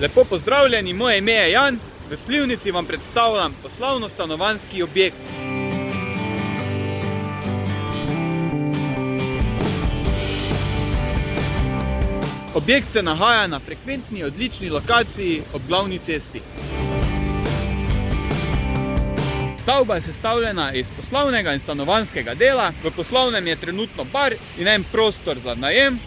Lepo pozdravljeni, moje ime je Jan. V Slivnici vam predstavljam poslovno-stanovanjski objekt. Objekt se nahaja na frekventni, odlični lokaciji ob glavni cesti. Stavba je sestavljena iz poslovnega in stanovanjskega dela. V poslovnem je trenutno bar in en prostor za najem.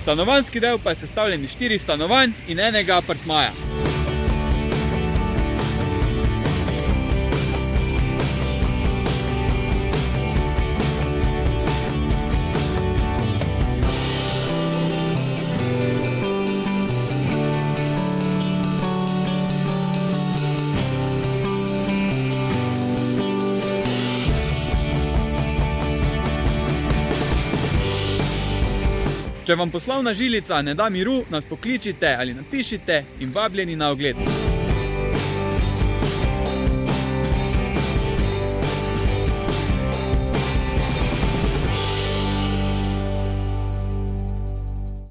Stanovanjski del pa je sestavljen iz 4 stanovanj in enega apartmaja. Če vam poslovna žilica ne da miru, nas pokličite ali napišite in vabljeni na ogled.